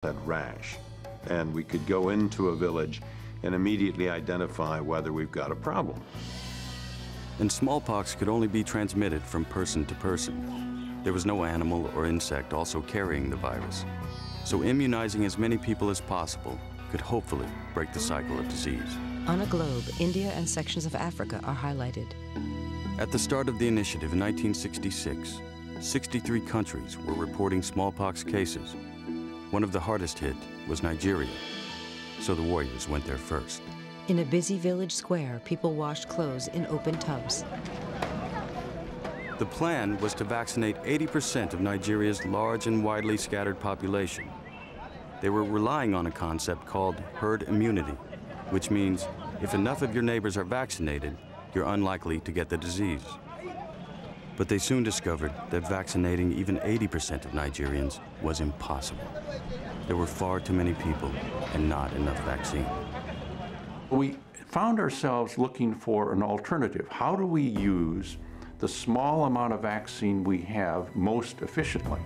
had rash, and we could go into a village and immediately identify whether we've got a problem. And smallpox could only be transmitted from person to person. There was no animal or insect also carrying the virus. So immunizing as many people as possible could hopefully break the cycle of disease. On a globe, India and sections of Africa are highlighted. At the start of the initiative in 1966, 63 countries were reporting smallpox cases. One of the hardest hit was Nigeria, so the warriors went there first. In a busy village square, people washed clothes in open tubs. The plan was to vaccinate 80% of Nigeria's large and widely scattered population. They were relying on a concept called herd immunity, which means if enough of your neighbors are vaccinated, you're unlikely to get the disease. But they soon discovered that vaccinating even 80% of Nigerians was impossible. There were far too many people and not enough vaccine. We found ourselves looking for an alternative. How do we use the small amount of vaccine we have most efficiently?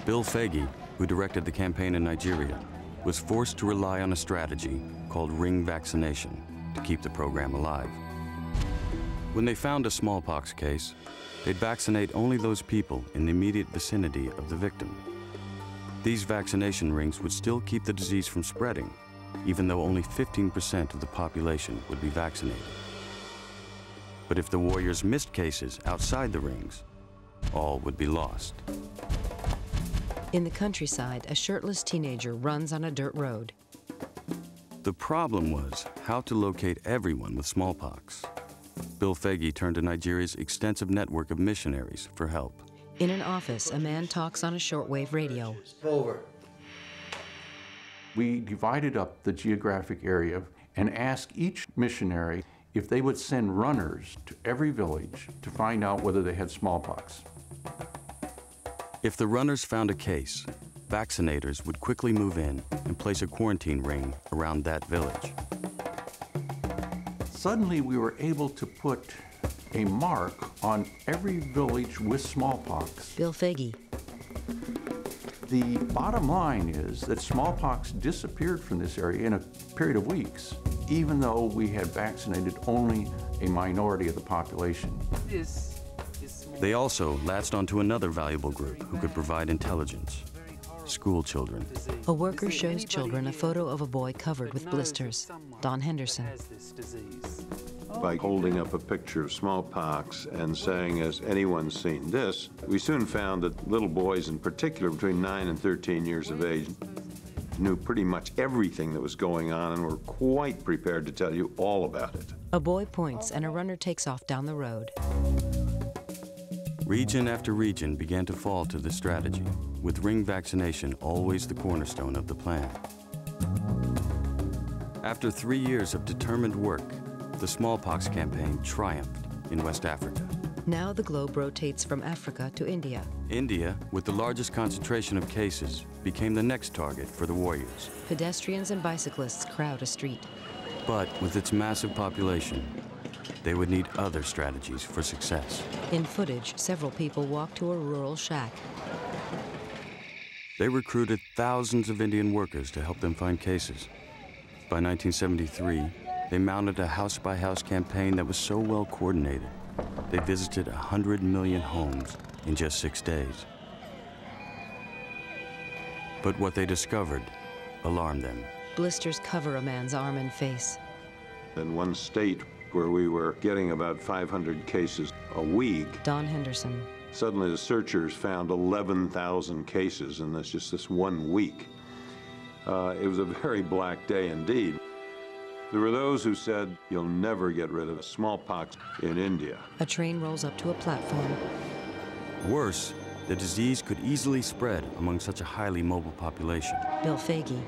Bill Faggy, who directed the campaign in Nigeria, was forced to rely on a strategy called ring vaccination to keep the program alive. When they found a smallpox case, they'd vaccinate only those people in the immediate vicinity of the victim. These vaccination rings would still keep the disease from spreading, even though only 15% of the population would be vaccinated. But if the warriors missed cases outside the rings, all would be lost. In the countryside, a shirtless teenager runs on a dirt road. The problem was how to locate everyone with smallpox. Bill Faggy turned to Nigeria's extensive network of missionaries for help. In an office, a man talks on a shortwave radio. Over. We divided up the geographic area and asked each missionary if they would send runners to every village to find out whether they had smallpox. If the runners found a case, vaccinators would quickly move in and place a quarantine ring around that village. Suddenly, we were able to put a mark on every village with smallpox. Bill Faggy. The bottom line is that smallpox disappeared from this area in a period of weeks, even though we had vaccinated only a minority of the population. They also latched onto another valuable group who could provide intelligence: school children. A worker shows children a photo of a boy covered with blisters. Don Henderson. By holding up a picture of smallpox and saying, "Has anyone seen this?" we soon found that little boys in particular between 9 and 13 years of age knew pretty much everything that was going on and were quite prepared to tell you all about it. A boy points and a runner takes off down the road. Region after region began to fall to this strategy, with ring vaccination always the cornerstone of the plan. After 3 years of determined work, the smallpox campaign triumphed in West Africa. Now the globe rotates from Africa to India. India, with the largest concentration of cases, became the next target for the warriors. Pedestrians and bicyclists crowd a street. But with its massive population, they would need other strategies for success. In footage, several people walk to a rural shack. They recruited thousands of Indian workers to help them find cases. By 1973, they mounted a house-by-house campaign that was so well coordinated, they visited 100 million homes in just 6 days. But what they discovered alarmed them. Blisters cover a man's arm and face. In one state where we were getting about 500 cases a week, Don Henderson. suddenly the searchers found 11,000 cases in just this 1 week. It was a very black day indeed. There were those who said, "You'll never get rid of smallpox in India." A train rolls up to a platform. Worse, the disease could easily spread among such a highly mobile population. Bill Faggy.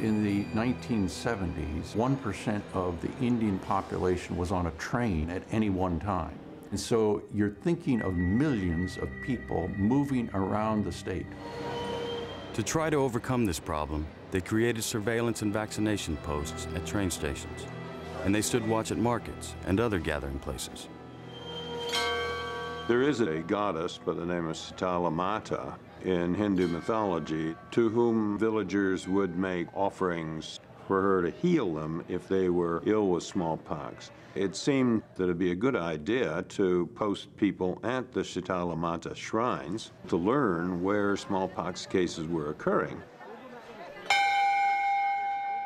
In the 1970s, 1% of the Indian population was on a train at any one time. And so you're thinking of millions of people moving around the state. To try to overcome this problem, they created surveillance and vaccination posts at train stations, and they stood watch at markets and other gathering places. There is a goddess by the name of Sitala Mata in Hindu mythology to whom villagers would make offerings for her to heal them if they were ill with smallpox. It seemed that it'd be a good idea to post people at the Shitala Mata shrines to learn where smallpox cases were occurring.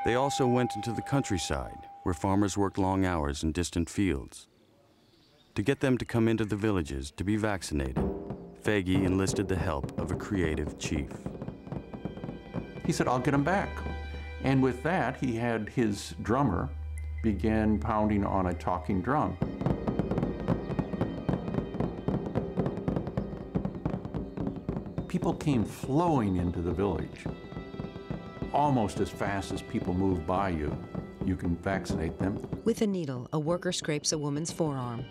They also went into the countryside, where farmers worked long hours in distant fields. To get them to come into the villages to be vaccinated, Fege enlisted the help of a creative chief. He said, I'll get them back. And with that, he had his drummer begin pounding on a talking drum. People came flowing into the village. Almost as fast as people move by you, you can vaccinate them. With a needle, a worker scrapes a woman's forearm.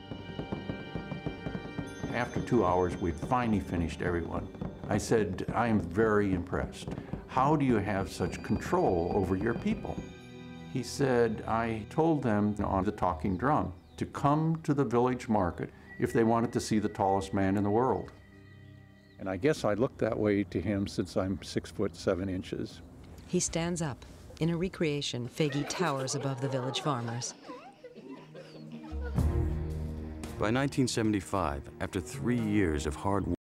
After 2 hours, we'd finally finished everyone. I said, I am very impressed. How do you have such control over your people? He said, I told them on the talking drum to come to the village market if they wanted to see the tallest man in the world. And I guess I look that way to him since I'm 6'7". He stands up. In a recreation, Fege towers above the village farmers. By 1975, after 3 years of hard work,